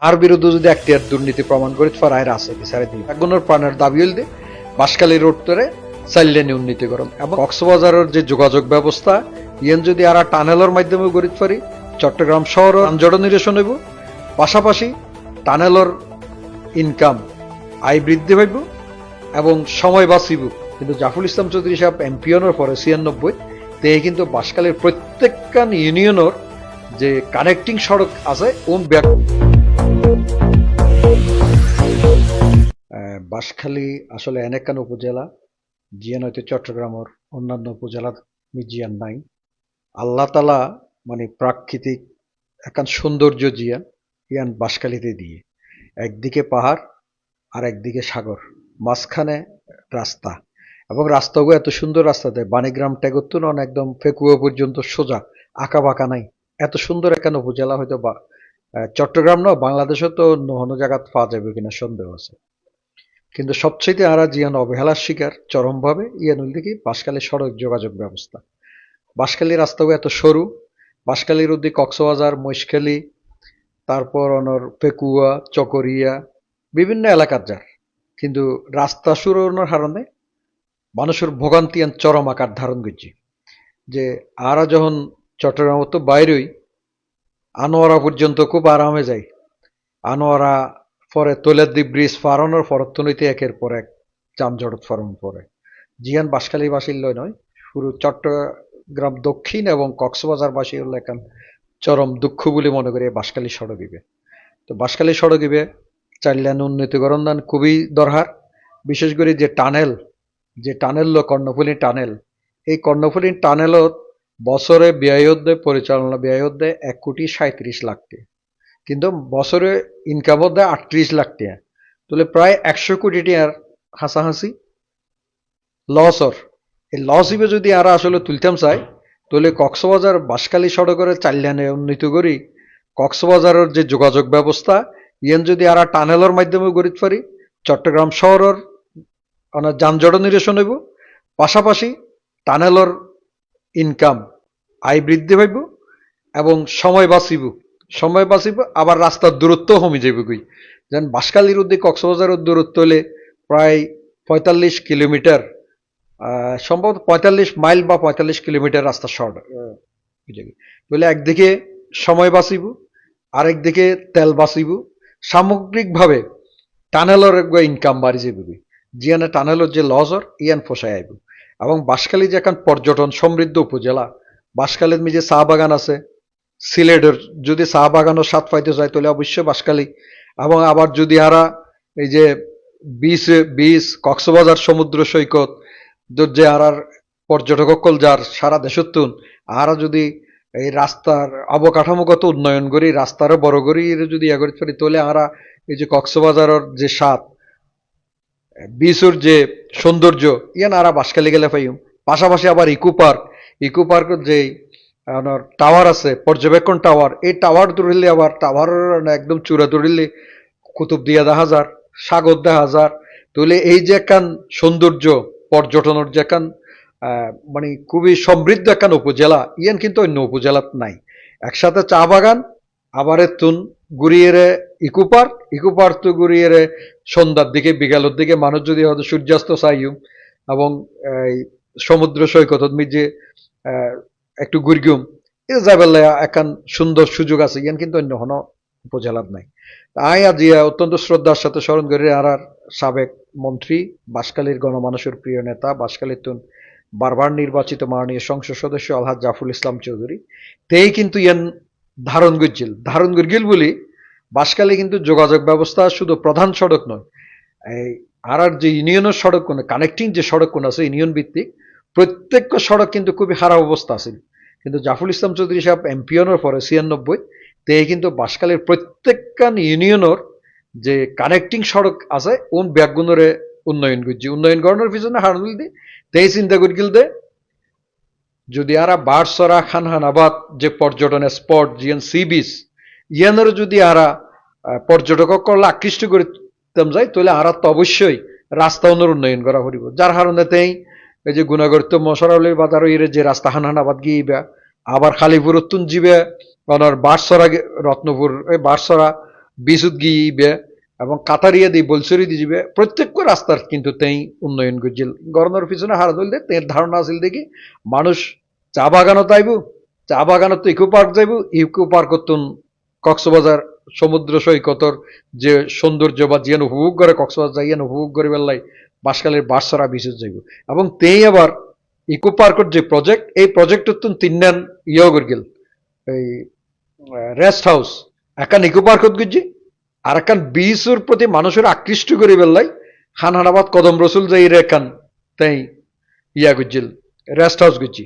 আর বিরুদ্ধে যদি এখতিয়ার দুর্নীতি প্রমাণ করে ফরায়ের আছে বিচারে দিই একগুণের প্রাণের দাবি হইল দিয়ে বাঁশখালী রোড ধরে চাইলেনি উন্নীতিকরণ এবং কক্সবাজারের যে যোগাযোগ ব্যবস্থা ইয়েন যদি আর টানেলের মাধ্যমে গড়িত পারি চট্টগ্রাম শহর যানজট নিরসন হইব পাশাপাশি টানেলের ইনকাম আয় বৃদ্ধি পাইব এবং সময় বাঁচিব কিন্তু জাফর ইসলাম চৌধুরী সাহেব এমপিওনের পরে 96 তে কিন্তু বাঁশখালীর প্রত্যেকখান ইউনিয়নের যে কানেক্টিং সড়ক আছে বাঁশখালী আসলে এনেকান উপজেলা জিয়ান হয়তো চট্টগ্রামের অন্যান্য উপজেলা জিয়ান নাই আল্লাহ তালা মানে প্রাকৃতিক একান সৌন্দর্য জিয়ান ইয়ান বাঁশখালীতে দিয়ে একদিকে পাহাড় আর একদিকে সাগর মাঝখানে রাস্তা এবং রাস্তাগুলো এত সুন্দর রাস্তা দেয় বাণীগ্রাম ট্যাগত্তুন একদম ফেকুয়া পর্যন্ত সোজা আঁকা বাঁকা নাই এত সুন্দর একান উপজেলা হয়তো বা চট্টগ্রাম না বাংলাদেশে তো অন্য জায়গা পাওয়া যাবে কিনা সন্দেহ আছে কিন্তু সবচেয়ে আরা জিয়ান অবহেলার শিকার চরমভাবে ইয়ানুল দিকে বাঁশখালী সড়ক যোগাযোগ ব্যবস্থা বাঁশখালী রাস্তাগুলো এত সরু বাঁশখালীর উদ্দিকে কক্সবাজার মহেশখালী তারপর অনর পেকুয়া চকরিয়া বিভিন্ন এলাকার যার কিন্তু রাস্তা শুরুর কারণে মানুষের ভোগান্তি চরম আকার ধারণ করছে যে আরা যখন চট্টগ্রাম তো বাইরেই আনোয়ারা পর্যন্ত খুব আরামে যায় আনোয়ারা পরে তৈলাদ্বীপ ব্রিজ ফারানোর ফরত্তনীতি একের পর এক যানজট ফারণ পরে জিয়ান বাঁশখালীবাসীর নয় পুরো চট্টগ্রাম দক্ষিণ এবং কক্সবাজারবাসী হল এখন চরম দুঃখ বলে মনে করে বাঁশখালী সড়ক দিবে তো বাঁশখালী সড়ক দিবে চাইলেন উন্নতিকরণ দান খুবই দরকার বিশেষ করে যে টানেল কর্ণফুলী টানেল এই কর্ণফুলী টানেলত বছরে পরিচালনা ব্যয় দেয় 1,37,00,000 টাকা কিন্তু বছরে ইনকামও দেয় 38 লাখ টাকা তাহলে প্রায় 100 কোটি টাকার হাসাহাসি লসর এই লস হিসেবে যদি আর আসলে তুলতাম চাই তাহলে কক্সবাজার বাঁশখালী সড়কের চাইলেনে উন্নীত করি কক্সবাজারের যে যোগাযোগ ব্যবস্থা ইয়ান যদি আর টানেলের মাধ্যমে গড়িত পারি চট্টগ্রাম শহরের যানজট নিরসন হইব পাশাপাশি টানেলের ইনকাম আয় বৃদ্ধি পাইব এবং সময় বাঁচিব আবার রাস্তার দূরত্ব কমে যাইব কই যেন বাঁশখালীর উদ্দিকে কক্সবাজারের দূরত্ব হলে প্রায় 45 কিলোমিটার সম্ভবত 45 মাইল বা 45 কিলোমিটার রাস্তা শর্ট বলে একদিকে সময় বাঁচিব আরেকদিকে তেল বাঁচিব সামগ্রিকভাবে টানেলের ইনকাম বাড়ি যাবে জিয়ানে টানেলের যে লজর ইয়ান ফসায় আইব এবং বাঁশখালী যে এখন পর্যটন সমৃদ্ধ উপজেলা বাঁশখালীর যে চা বাগান আছে সিলেটের যদি চা বাগানের স্বাদ পাইতে যায় তাহলে অবশ্যই বাঁশখালী এবং আবার যদি আরা এই যে বিচ কক্সবাজার সমুদ্র সৈকত যে আর পর্যটকসকল যার সারা দেশতুন আরা যদি এই রাস্তার অবকাঠামোগত উন্নয়ন করি রাস্তারও বড় করি যদি ইয়ে করতে পারি তাহলে আরা এই যে কক্সবাজারের যে স্বাদ বিচের যে সৌন্দর্য ইয়ান আরা বাঁশখালী গেলে পাইম পাশাপাশি আবার ইকো পার্কের যে টাওয়ার আছে পর্যবেক্ষণ টাওয়ার এই টাওয়ার ধরিলে আবার টাওয়ারের একদম চূড়া ধরিলে কুতুবদিয়া দেখা যার সাগর দেখা যার তাহলে এই যে একখান সৌন্দর্য পর্যটনের যে একখান মানে খুবই সমৃদ্ধ একখান উপজেলা ইয়ান কিন্তু অন্য উপজেলাত নাই একসাথে চা বাগান আবার তুন ঘুরিয়ে ইকো পার্ক তো ঘুরিয়ে সন্ধ্যার দিকে বিকালের দিকে মানুষ যদি হয়তো সূর্যাস্ত চাইও এবং সমুদ্র সৈকত যে একটু ঘুরগুম এ যাবেলা একখান সুন্দর সুযোগ আছে ইয়ান কিন্তু অন্য কোনো উপজেলার নাই আজিয়া অত্যন্ত শ্রদ্ধার সাথে স্মরণ করে আর সাবেক মন্ত্রী বাঁশখালীর গণমানুষের প্রিয় নেতা বাঁশখালীর তুন বারবার নির্বাচিত মাননীয় সংসদ সদস্য আলহাজ জাফর ইসলাম চৌধুরী তেই কিন্তু ইয়ান ধারণ গিল বলি বাঁশখালী কিন্তু যোগাযোগ ব্যবস্থা শুধু প্রধান সড়ক নয় এই আর যে ইউনিয়নের সড়ক কোন কানেক্টিং যে সড়ক কোন আছে ইউনিয়ন ভিত্তিক প্রত্যেক সড়ক কিন্তু খুবই খারাপ অবস্থা আছে কিন্তু জাফর ইসলাম চৌধুরী সাহেব এমপিওনের পরে 96 তে কিন্তু বাঁশখালীর প্রত্যেকখান ইউনিয়নের যে কানেক্টিং সড়ক আছে ব্যাগগুণের উন্নয়ন করানোর পিছনে হারুল দি তেই চিন্তা করি গেল দে যদি আরা বারসরা খানহানাবাদ যে পর্যটন স্পট জিয়ান সি বিচ ইয়ানের যদি আরা পর্যটক করলে আকৃষ্ট করতাম যায় তাহলে আরা তো অবশ্যই রাস্তা উন্নয়ন করা হরিব যার কারণে তেই এই যে গুণাগরিত মশারলের বাজার যে রাস্তা হানহানাবাদ গিয়ে আবার খালিপুর উত্তুন জিবে বারসরা রত্নপুর বারসরা বিশুদ গিয়ে এবং কাতারিয়া দিয়ে বলসরি দিয়ে যাবে প্রত্যেক রাস্তার কিন্তু তেই উন্নয়ন করছিল গড়নের পিছনে হারা ধরলে তের ধারণা আছিল দেখি মানুষ চা বাগানত আইব চা বাগানত ইকো পার্ক যাইব ইকো পার্ক করতুন কক্সবাজার সমুদ্র সৈকতর যে সৌন্দর্য বা জিয়ান উপভোগ করে কক্সবাজার যাইয়ান উপভোগ করে বেলায় বাসকালের বাসরা বিশুদ যাইব এবং তেই আবার ইকো পার্কের যে প্রজেক্ট এই প্রজেক্টত তিন নান ইয়ে করে গেল এই রেস্ট হাউস একান ইকো পার্কত গেছি আর একান বিচের প্রতি মানুষের আকৃষ্ট করে বেললাই হানহানাবাদ কদম রসুল যাই একান তাই ইয়া গুজিল রেস্ট হাউস গুজি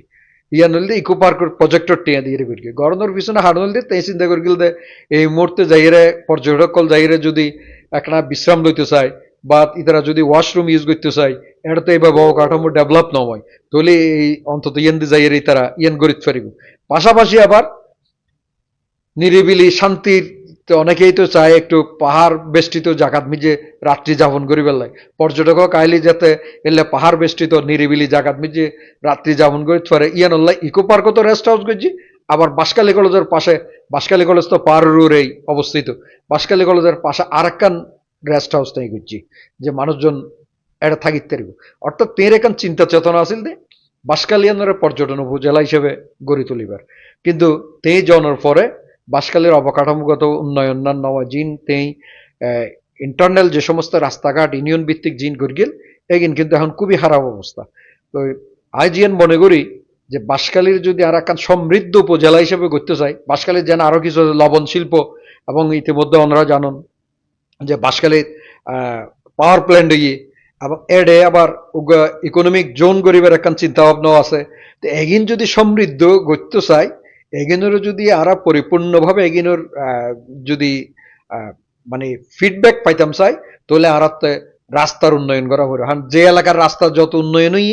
ইয়া নলদে ইকো পার্কের প্রজেক্টর টিয়া দিয়ে গড়ি গরনের পিছনে হাড়ল দিয়ে তাই চিন্তা করে গেল দে এই মুহূর্তে যাইরে পর্যটক কল যাইরে যদি একটা বিশ্রাম লইতে চায় বা ইতারা যদি ওয়াশরুম ইউজ করতে চায় এটা তো এইভাবে অবকাঠামো ডেভেলপ নয় তাহলে এই অন্তত ইয়ান দিয়ে যাইরে তারা ইয়ান গরিত পারিব পাশাপাশি আবার নিরিবিলি শান্তির তো অনেকেই তো চায় একটু পাহাড় বেষ্টিত জায়গাত মিজে রাত্রি যাপন করি বেলায় পর্যটক কাইলি যাতে এলে পাহাড় বেষ্টিত নিরিবিলি জায়গাত মিজে রাত্রি যাপন করি পারে ইয়ান ইকো পার্কও তো রেস্ট হাউস করছি আবার বাঁশখালী কলেজের পাশে বাঁশখালী কলেজ তো পাহাড়ের অবস্থিত বাঁশখালী কলেজের পাশে আরেকখান রেস্ট হাউস তাই করছি যে মানুষজন এটা থাকিতে পারিব অর্থাৎ তের এখান চিন্তা চেতনা আছিল দে বাঁশখালীয়ানের পর্যটন উপজেলা হিসেবে গড়ি তুলিবার কিন্তু তে জনের পরে বাঁশখালীর অবকাঠামোগত উন্নয়ন জিন তেই ইন্টারনাল যে সমস্ত রাস্তাঘাট ইউনিয়ন ভিত্তিক জিন গড়গিল এগিন কিন্তু এখন খুবই খারাপ অবস্থা তো আইজিএন মনে করি যে বাঁশখালীর যদি আর একখান সমৃদ্ধ উপজেলা হিসেবে করতে চাই বাঁশখালীর যেন আরো কিছু লবণ শিল্প এবং ইতিমধ্যে ওনারা জানুন যে বাঁশখালীর পাওয়ার প্ল্যান্ট গিয়ে এবং এডে আবার ইকোনমিক জোন গরিবের একখান চিন্তা ভাবনাও আছে তো এগিন যদি সমৃদ্ধ করতে চাই এগিনোর যদি আরা পরিপূর্ণভাবে এগিনোর যদি মানে ফিডব্যাক পাইতাম চাই তাহলে আর রাস্তার উন্নয়ন করা হবে আর যে এলাকার রাস্তার যত উন্নয়ন হই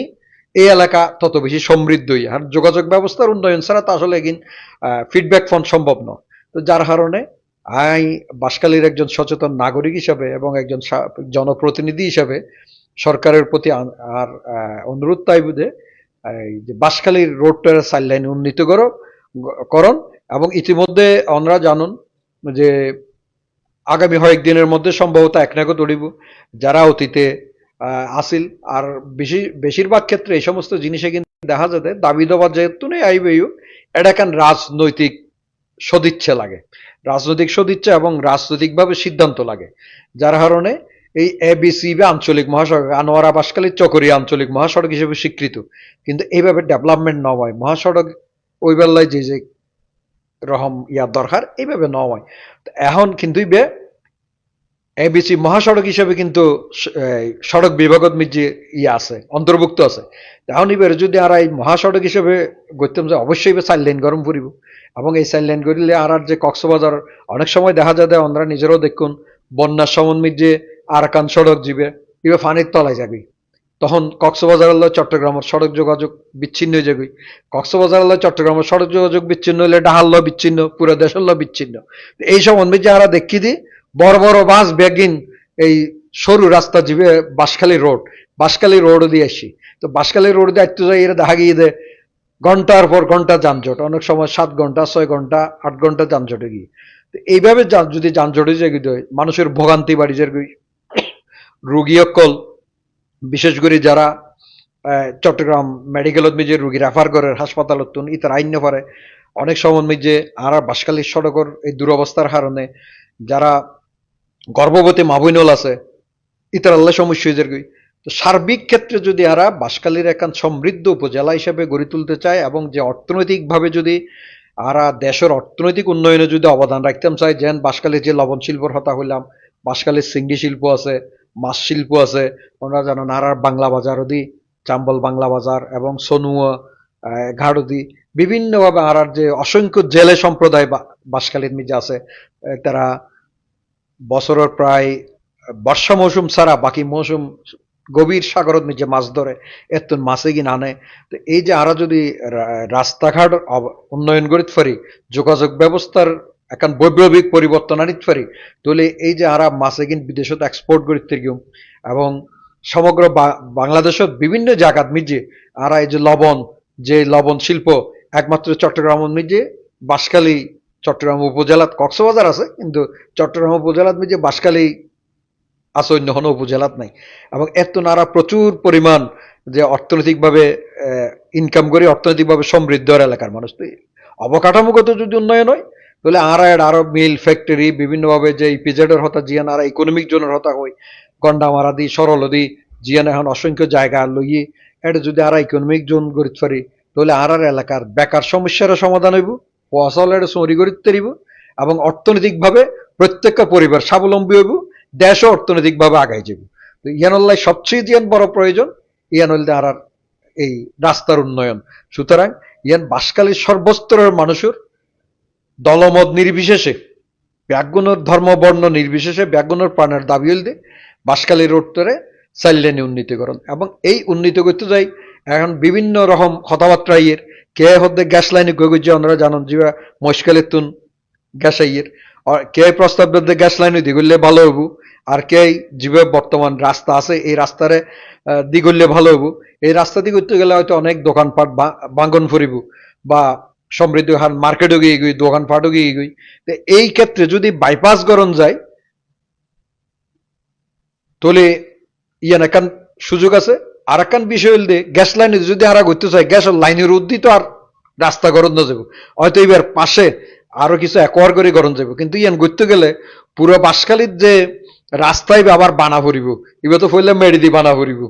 এই এলাকা তত বেশি সমৃদ্ধ হই আর যোগাযোগ ব্যবস্থার উন্নয়ন ছাড়া তো আসলে এগিন ফিডব্যাক ফন্ড সম্ভব নয় তো যার কারণে বাঁশখালীর একজন সচেতন নাগরিক হিসাবে এবং একজন জনপ্রতিনিধি হিসাবে সরকারের প্রতি আর অনুরোধ তাইব যে বাঁশখালীর রোডটার সাইড লাইন উন্নীত করণ এবং ইতিমধ্যে আমরা জানুন যে আগামী কয়েকদিনের মধ্যে সম্ভবত একনাকো তড়িব যারা অতীতে আসিল আর বেশিরভাগ ক্ষেত্রে এই সমস্ত জিনিসে কিন্তু দেখা যাবে দাবি দাবা যেহেতু নেই আইবেও এটা কেন রাজনৈতিক সদিচ্ছা লাগে রাজনৈতিক সদিচ্ছা এবং রাজনৈতিকভাবে সিদ্ধান্ত লাগে যার কারণে এই এবিসি বা আঞ্চলিক মহাসড়ক আনোয়ারা বাঁশখালীর চকরিয়া আঞ্চলিক মহাসড়ক হিসেবে স্বীকৃত কিন্তু এইভাবে ডেভেলপমেন্ট না হয় মহাসড়ক ওই বেলায় যে রকম ইয়ার দরকার এইভাবে না হয় এখন কিন্তু এবিসি মহাসড়ক হিসেবে কিন্তু সড়ক বিভাগত যে আছে অন্তর্ভুক্ত আছে এখন এবার যদি আর এই মহাসড়ক হিসেবে করতাম যে অবশ্যই 4 লেন গরম পড়িব এবং এই 4 লেন করিলে আর যে কক্সবাজার অনেক সময় দেখা যায় আমরা নিজেরাও দেখুন বন্যার সমন্বয় যে আরাকান সড়ক যাবে এবার ফানির তলায় যাবি তখন কক্সবাজার চট্টগ্রামের সড়ক যোগাযোগ বিচ্ছিন্ন হয়ে যাবে কক্সবাজার চট্টগ্রামের সড়ক যোগাযোগ বিচ্ছিন্ন হলে ডাহাল বিচ্ছিন্ন পুরো দেশের বিচ্ছিন্ন এই সমন্বয় যে আমরা দেখি দিই বড় বড় বাস ব্যাগিন এই সরু রাস্তা যাবে বাঁশখালী রোড দিয়ে আসি তো বাঁশখালী রোড দিয়ে আসতে যাই এরা দেখা গিয়ে দেয় ঘন্টার পর ঘন্টা যানজট অনেক সময় 7 ঘন্টা 6 ঘন্টা 8 ঘন্টা যানজটে গিয়ে তো এইভাবে যদি যানজটে যায় মানুষের ভোগান্তি বাড়ি যায় রুগী অকল বিশেষ করে যারা চট্টগ্রাম মেডিকেলত যে রুগী রেফার করে হাসপাতালত ইতার আইন পারে অনেক সময় যে আর বাঁশখালীর সড়কের এই দুরবস্থার কারণে যারা গর্ভবতী মাবুইনল আছে ইতার আল্লাহ সমস্যা হয়ে যায় তো সার্বিক ক্ষেত্রে যদি আরা বাঁশখালীর একখান সমৃদ্ধ উপজেলা হিসেবে গড়ে তুলতে চায় এবং যে অর্থনৈতিকভাবে যদি আরা দেশের অর্থনৈতিক উন্নয়নে যদি অবদান রাখতাম চাই যেন বাঁশখালীর যে লবণ শিল্পর কথা হইলাম বাঁশখালীর সিঙ্গি শিল্প আছে মাছ শিল্প আছে ওনারা জানেন আর বাংলা বাজার ওদি চাম্বল বাংলা বাজার এবং সনুয়া ঘাড়দি বিভিন্নভাবে আর যে অসংখ্য জেলে সম্প্রদায় বাঁশখালীর মিজে আছে তারা বছরের প্রায় বর্ষা মৌসুম ছাড়া বাকি মৌসুম গভীর সাগরত নিজে মাছ ধরে এত মাছে কিনা আনে তো এই যে আরা যদি রাস্তাঘাট উন্নয়ন করিতে পারি যোগাযোগ ব্যবস্থার এখন বৈপ্লবিক পরিবর্তন আনিতে পারি তাহলে এই যে আরা মাছে কিন বিদেশত এক্সপোর্ট করিতে গিয়ে এবং সমগ্র বাংলাদেশত বিভিন্ন জায়গাত মিজে আরা এই যে লবণ শিল্প একমাত্র চট্টগ্রাম মিজে বাঁশখালী চট্টগ্রাম উপজেলাত কক্সবাজার আছে, কিন্তু চট্টগ্রাম উপজেলাত যে বাঁশখালী আছে, অন্য কোনো উপজেলাত নাই। এবং এত নারা প্রচুর পরিমাণ যে অর্থনৈতিকভাবে ইনকাম করে অর্থনৈতিকভাবে সমৃদ্ধ এলাকার মানুষ। তো অবকাঠামোগত যদি উন্নয়ন হয় তাহলে আরো মিল ফ্যাক্টরি বিভিন্নভাবে যে ইপিজেডের হতা জিয়ান আর ইকোনমিক জোনের হতা হয় গন্ডামারা দি সরলদি জিয়ান এখন অসংখ্য জায়গা লইয়ে এটা যদি আর ইকোনমিক জোন গড়িতে পারি তাহলে আর এলাকার বেকার সমস্যার সমাধান হইব, ফসল এটা চুরি করিতে পারিব এবং অর্থনৈতিকভাবে প্রত্যেকটা পরিবার স্বাবলম্বী হইব, দেশও অর্থনৈতিকভাবে আগাই যাব। তো ইয়ানল্লাই সবচেয়ে জিয়ান বড় প্রয়োজন ইয়ান হইলে আর এই রাস্তার উন্নয়ন। সুতরাং ইয়ান বাঁশখালীর সর্বস্তরের মানুষের দলমত নির্বিশেষে ব্যাগুণের ধর্ম বর্ণ নির্বিশেষে ব্যাগুণের প্রাণের দাবি হইল দিয়ে বাঁশখালী রোড তরে চাইলেনি উন্নীতকরণ। এবং এই উন্নীত করতে যাই এখন বিভিন্ন রকম কথাবার্তা ইয়ের কে হতে গ্যাস লাইনে গগুজি ওনারা জানান যে মশকালের তুন গ্যাস আইয়ের, কে প্রস্তাব দিয়ে গ্যাস লাইনে দিগুললে ভালো হইব, আর কে যে বর্তমান রাস্তা আছে এই রাস্তারে দিগুললে ভালো হইব। এই রাস্তা দিয়ে করতে গেলে হয়তো অনেক দোকানপাট ভাঙন ফুরিব বা সমৃদ্ধ হার মার্কেটও গিয়ে গই দোকানপাটও গিয়ে গই। এই ক্ষেত্রে যদি বাইপাস গরম যায় তাহলে ইয়ান একান সুযোগ আছে। আর একখান বিষয় হল দিয়ে গ্যাস লাইনে যদি আর ঘুরতে চাই গ্যাসের লাইনের উদ্দিত আর রাস্তা গরম না যাব, হয়তো এবার পাশে আরো কিছু একোয়ার করে গরম যাব, কিন্তু ইয়ান ঘুরতে গেলে পুরো বাঁশখালীর যে রাস্তায় আবার বানা ফুরিব, এবার তো ফলে মেডিদি বানা ফুরিব,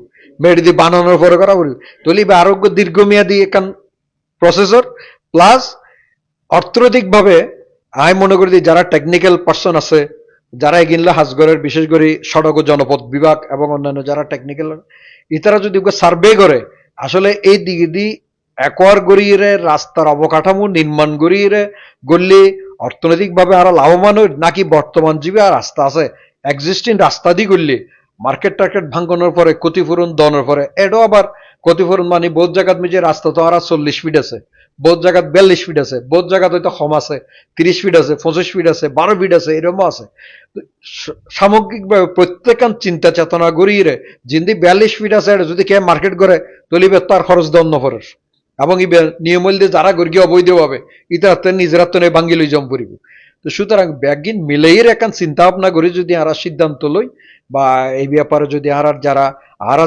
মেডিদি বানানোর পরে করা ফুরিব, তাহলে এবার আরোগ্য দীর্ঘমেয়াদী এখান প্রসেসর প্লাস অর্থনৈতিকভাবে আমি মনে করি যারা টেকনিক্যাল পার্সন আছে যারা এগিনলে হাজগরের বিশেষ করে সড়ক ও জনপথ বিভাগ এবং অন্যান্য যারা টেকনিক্যাল ইতারা যদি সার্ভে করে আসলে এই দিকে দি একোয়ার গড়িয়ে রাস্তার অবকাঠামো নির্মাণ গড়িয়ে গড়লে অর্থনৈতিকভাবে আরো লাভবান হয় নাকি বর্তমান জীবে আর রাস্তা আছে এক্সিস্টিং রাস্তা দিয়ে করলে মার্কেট টার্কেট ভাঙ্গনের পরে ক্ষতিপূরণ দনের পরে এটাও আবার ক্ষতিপূরণ মানে বহুত জায়গাত যে রাস্তা তো আর 40 ফিট আছে, বহুত জায়গাত 42 ফিট আছে, বহুত জায়গাত হয়তো কম আছে 30 ফিট আছে, 25 ফিট আছে, 12 ফিট আছে, এরকম আছে। সামগ্রিকভাবে প্রত্যেকান চিন্তা চেতনা গড়িয়ে যিনি 42 ফিট আছে এটা যদি কে মার্কেট করে তলিবে তার খরচ দন্য খরচ এবং নিয়ম দিয়ে যারা গর্গী অবৈধভাবে ইতার নিজেরা তো ভাঙ্গি লই জম পড়িব। তো সুতরাং ব্যাগিন মিলেইয়ের একান চিন্তা ভাবনা করে যদি আর সিদ্ধান্ত লই বা এই ব্যাপারে যদি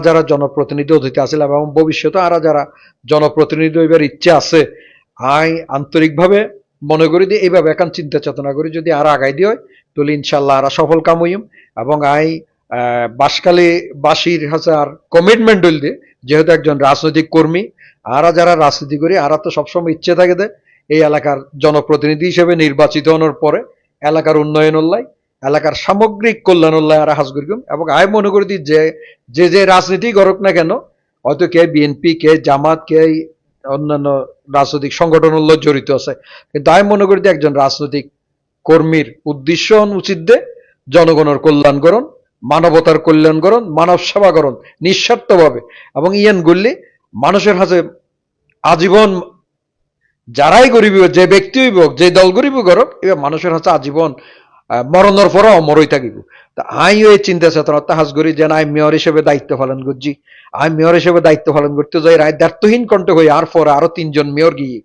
যারা জনপ্রতিনিধি অতিথি আছে এবং ভবিষ্যতে যারা জনপ্রতিনিধি হইবার ইচ্ছা আছে আই আন্তরিকভাবে মনে করি দিয়ে এইভাবে একান চিন্তা চেতনা করি যদি আর আগাই দিয়ে হয় তাহলে ইনশাল্লাহ আর সফল কাম হইম। এবং বাঁশখালী বাসীর কাছে আর কমিটমেন্ট হইল দিয়ে যেহেতু একজন রাজনৈতিক কর্মী যারা রাজনীতি করি তো সবসময় ইচ্ছে থাকে দে এই এলাকার জনপ্রতিনিধি হিসেবে নির্বাচিত হওয়ার পরে এলাকার উন্নয়ন উল্লাই এলাকার সামগ্রিক কল্যাণ উল্লাই হাজ করিম। এবং আমি মনে করি যে রাজনীতি করুক না কেন হয়তো কে বিএনপি কে জামাত কে অন্যান্য রাজনৈতিক সংগঠন জড়িত আছে, কিন্তু আমি মনে করি একজন রাজনৈতিক কর্মীর উদ্দেশ্য উচিত দে জনগণের কল্যাণ করণ, মানবতার কল্যাণ করণ, মানব সেবা করণ নিঃস্বার্থভাবে। এবং ইয়ান গুলি মানুষের হাতে আজীবন যারাই গরিব যে ব্যক্তি হইব যে দল গরিব করক এবার মানুষের হাতে আজীবন মরণের পরও অমরই থাকিব। তা আমি ওই চিন্তা চেতনা তাহাজ করি যে আমি মেয়র হিসেবে দায়িত্ব পালন করছি, আমি মেয়র হিসেবে দায়িত্ব পালন করতে যাই রায় দায়িত্বহীন কণ্ঠ হই আর পরে আরো 3 জন মেয়র গিয়ে,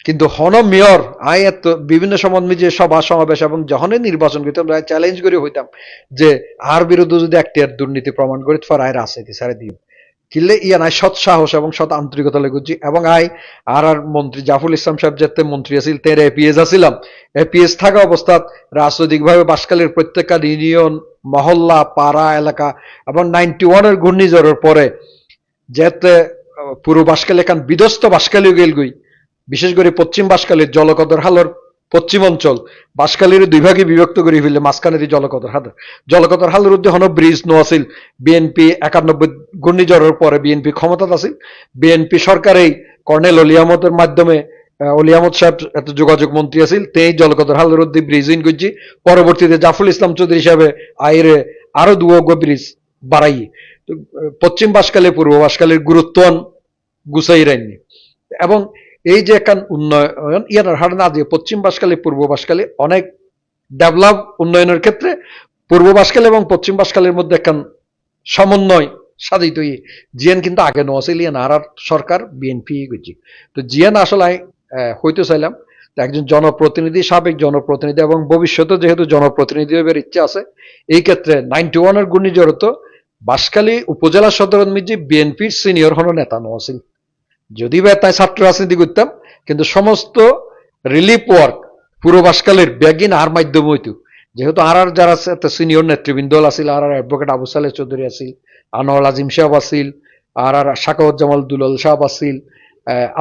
কিন্তু হন মেয়র আই এত বিভিন্ন সময় যে সভা সমাবেশ এবং যখনই নির্বাচন করতাম চ্যালেঞ্জ করে হইতাম যে আর বিরুদ্ধে যদি একটি দুর্নীতি প্রমাণ করে আর রাজনীতি ছেড়ে দিই কিনলে ইয়ান আই সৎ সাহস এবং সৎ আন্তরিকতা লেগুছি। এবং আর মন্ত্রী জাফর ইসলাম সাহেব যেতে মন্ত্রী আছিল তের এপিএস আছিলাম, এপিএস থাকা অবস্থাত রাজনৈতিকভাবে বাঁশখালীর প্রত্যেকটা ইউনিয়ন মহল্লা পাড়া এলাকা এবং 91-এর ঘূর্ণিঝড়ের পরে যেতে পুরো বাঁশখালী এখান বিধ্বস্ত বাঁশখালী গেল গই, বিশেষ করে পশ্চিম বাঁশখালীর জলকদর হালর পশ্চিম অঞ্চল বাঁশখালীর 2 ভাগে বিভক্ত করে ফেললে মাঝখানে জলকদর হালের উদ্দে হন ব্রিজ নো আছিল। বিএনপি 91 ঘূর্ণিঝড়ের পরে বিএনপি ক্ষমতাত আছিল, বিএনপি সরকারেই কর্নেল অলিয়ামতের মাধ্যমে অলিয়ামত সাহেব এত যোগাযোগ মন্ত্রী আছিল তেই জলকদর হালের উদ্দে ব্রিজ ইন করছি। পরবর্তীতে জাফর ইসলাম চৌধুরী সাহেবে আইরে আরো 2 ব্রিজ বাড়াই পশ্চিম বাঁশখালী পূর্ব বাঁশখালীর গুরুত্ব গুছাই রাইনি। এবং এই যে একখান উন্নয়ন ইয়ার হার না দিয়ে পশ্চিম বাঁশখালী পূর্ব বাঁশখালী অনেক ডেভেলপ উন্নয়নের ক্ষেত্রে পূর্ব বাঁশখালী এবং পশ্চিম বাঁশখালীর মধ্যে একখান সমন্বয় সাধিত জিয়ান কিন্তু আগে নছিল ইয়ান আর সরকার বিএনপি করছি। তো জিয়ান আসলে হইতে চাইলাম তো একজন জনপ্রতিনিধি, সাবেক জনপ্রতিনিধি এবং ভবিষ্যতে যেহেতু জনপ্রতিনিধি হবার ইচ্ছা আছে, এই ক্ষেত্রে 91 ঘূর্ণিঝড় তো বাঁশখালী উপজেলা সদর মিজি বিএনপির সিনিয়র হন নেতা নছিল, যদি বা তাই ছাত্র রাজনীতি করতাম, কিন্তু সমস্ত রিলিফ ওয়ার্ক পুরো বাঁশখালীর ব্যাগিন আর মাধ্যম হইতো, যেহেতু আর যারা সিনিয়র নেতৃবৃন্দ আছিল, আর অ্যাডভোকেট আবু সালেহ চৌধুরী আছিল, আনোয়ার আজিম সাহেব আছিল, আর শাখাওয়াত দুলাল সাহেব আছিল,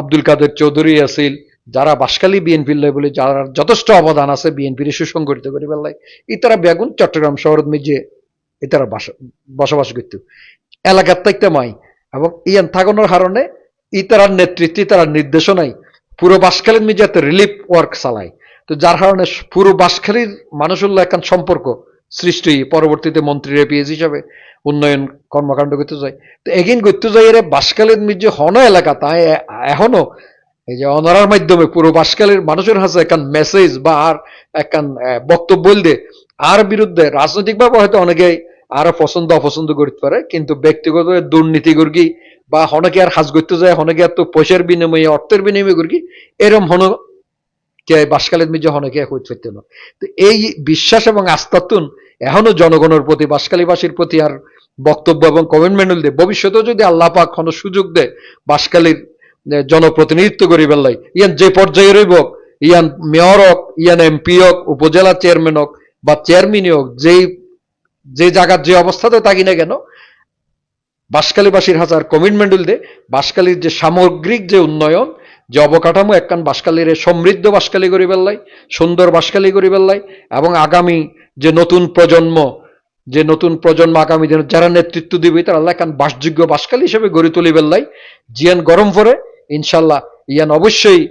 আব্দুল কাদের চৌধুরী আছিল, যারা বাঁশখালী বিএনপির বলে যারা যথেষ্ট অবদান আছে বিএনপির সুসংগঠিত করিবার লাই, ইতারা বেগুন চট্টগ্রাম শহর মিজে ইতারা বসবাস করত এলাকার থাকতে মাই, এবং ইয়ান থাকানোর কারণে ইতারার নেতৃত্বে তার নির্দেশনায় পুরো বাঁশখালীর মিজাতে রিলিফ ওয়ার্ক চালায়। তো যার কারণে পুরো বাঁশখালীর মানুষের একটা সম্পর্ক সৃষ্টি, পরবর্তীতে মন্ত্রীর এপিএস হিসাবে উন্নয়ন কর্মকাণ্ড করতে যায়। তো এগিন করতে যাই এর বাঁশখালীর মিজে হন এলাকা তাই এখনো এই যে অনরার মাধ্যমে পুরো বাঁশখালীর মানুষের কাছে একখান মেসেজ বা আর একখান বক্তব্য বলতে আর বিরুদ্ধে রাজনৈতিকভাবে হয়তো অনেকেই আরো পছন্দ অপছন্দ করতে পারে, কিন্তু ব্যক্তিগত দুর্নীতি করি বা হনকে আর হাজ করতে যায়, হনকে আর তো পয়সার বিনিময়ে অর্থের বিনিময়ে করি, এরম হন কে বাঁশখালীর মিজে হনকে হইতে পারত না। তো এই বিশ্বাস এবং আস্থাতুন এখনো জনগণের প্রতি, বাঁশখালীবাসীর প্রতি আর বক্তব্য এবং কমিটমেন্ট দিয়ে ভবিষ্যতেও যদি আল্লাহ পাক কোনো সুযোগ দেয় বাঁশখালীর জনপ্রতিনিধিত্ব করিবার লাই, ইয়ান যে পর্যায়ে রইব, ইয়ান মেয়র হোক, ইয়ান এমপি হোক, উপজেলা চেয়ারম্যান হোক বা চেয়ারম্যানই হোক, যে জায়গার যে অবস্থাতে থাকি না কেন, বাঁশখালীবাসীর হাজার কমিটমেন্ট দে বাঁশখালীর যে সামগ্রিক যে উন্নয়ন, যে অবকাঠামো একখান বাঁশখালীর সমৃদ্ধ বাঁশখালী করিবার লাই, সুন্দর বাঁশখালী করিবার লাই, এবং আগামী যে নতুন প্রজন্ম আগামী দিনে যারা নেতৃত্ব দিবে তারা একখান বাসযোগ্য বাঁশখালী হিসেবে গড়ে তুলিবার লাই জিয়ান গরম পরে ইনশাল্লাহ ইয়ান অবশ্যই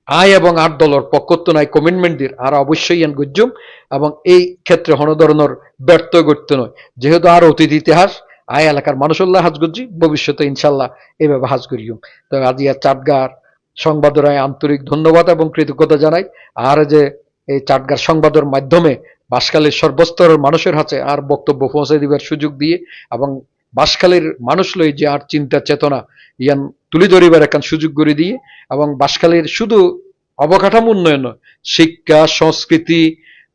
আয় এবং আট দলের পক্ষত্ব নাই কমিটমেন্ট দিয়ে আর অবশ্যই ইয়ান গুজুম, এবং এই ক্ষেত্রে হন ধরনের ব্যর্থ করতে নয়, যেহেতু আর অতীত ইতিহাস আয় এলাকার মানুষল্লাহ হাজ গুজি, ভবিষ্যতে ইনশাল্লাহ এইভাবে হাজ করিও। তো আজ ইয়ার চাটগার সংবাদের আন্তরিক ধন্যবাদ এবং কৃতজ্ঞতা জানাই, আর যে এই চাটগার সংবাদের মাধ্যমে বাঁশখালীর সর্বস্তরের মানুষের হাতে আর বক্তব্য পৌঁছে দিবার সুযোগ দিয়ে এবং বাঁশখালীর মানুষ লই যে আর চিন্তা চেতনা ইয়ান তুলে ধরিবার একখান সুযোগ করে দিয়ে, এবং বাঁশখালীর শুধু অবকাঠামো উন্নয়ন নয়, শিক্ষা, সংস্কৃতি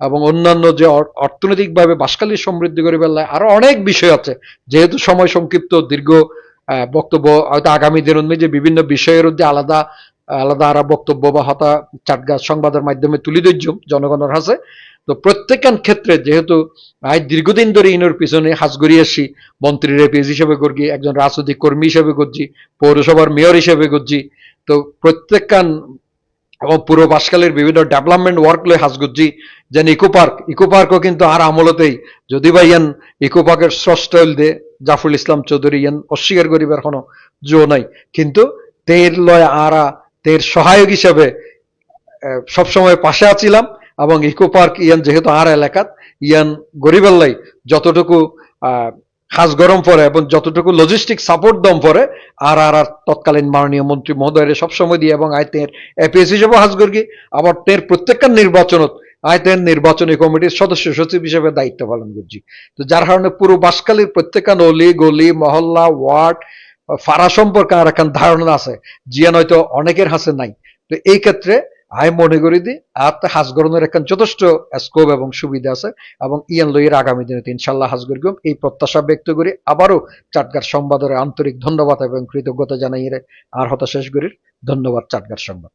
এবং অন্যান্য যে অর্থনৈতিকভাবে বাঁশখালীর সমৃদ্ধি করিবার আরো অনেক বিষয় আছে, যেহেতু সময় সংক্ষিপ্ত দীর্ঘ বক্তব্য হয়তো আগামী দিনের যে বিভিন্ন বিষয়ের মধ্যে আলাদা আলাদা আর বক্তব্য বা হতা চাটগাঁ সংবাদের মাধ্যমে তুলে ধরছ জনগণের হাতে। তো প্রত্যেকখান ক্ষেত্রে যেহেতু দীর্ঘদিন ধরে ইনোর পিছনে হাজ করি আসছি, মন্ত্রীর এপিএস হিসেবে করছি, একজন রাজনৈতিক কর্মী হিসেবে করছি, পৌরসভার মেয়র হিসেবে করছি, তো প্রত্যেকখান এবং পুরো বাঁশখালীর বিভিন্ন ডেভেলপমেন্ট ওয়ার্ক লয়ে হাজ করছি। যেন ইকো পার্কও কিন্তু আর আমলতেই, যদি বা ইয়ান ইকো পার্কের স্রষ্টা হইলদে জাফরুল ইসলাম চৌধুরী ইয়ান অস্বীকার করিবার কোনো জো নাই, কিন্তু তের লয় আরা তের সহায়ক হিসেবে সবসময় পাশে আছিলাম, এবং ইকো পার্ক ইয়ান যেহেতু আর এলাকাত ইয়ান গরিবেল্লাই যতটুকু হাজ গরম পরে এবং যতটুকু লজিস্টিক সাপোর্ট দম পরে আর আর তৎকালীন মাননীয় মন্ত্রী মহোদয়ের সবসময় দিয়ে, এবং আয়তের এপিএস হিসেবে হাজ করি, আবার তের প্রত্যেকটা নির্বাচনত আয়তের নির্বাচনী কমিটির সদস্য সচিব হিসেবে দায়িত্ব পালন করছি। তো যার কারণে পুরো বাঁশখালীর প্রত্যেকটা অলি গলি মহল্লা ওয়ার্ড ফাড়া সম্পর্কে আর একখান ধারণা আছে, জিয়ান হয়তো অনেকের হাতে নাই। তো এই ক্ষেত্রে আমি মনে করি দি আর হাজ গরমের একখান যথেষ্ট স্কোপ এবং সুবিধা আছে, এবং ইয়ান লইয়ের আগামী দিনে ইনশাল্লাহ হাজ গরিম এই প্রত্যাশা ব্যক্ত করি। আবারও চাটগার সংবাদের আন্তরিক ধন্যবাদ এবং কৃতজ্ঞতা জানাই আর হতা শেষ করি। ধন্যবাদ চাটগার সংবাদ।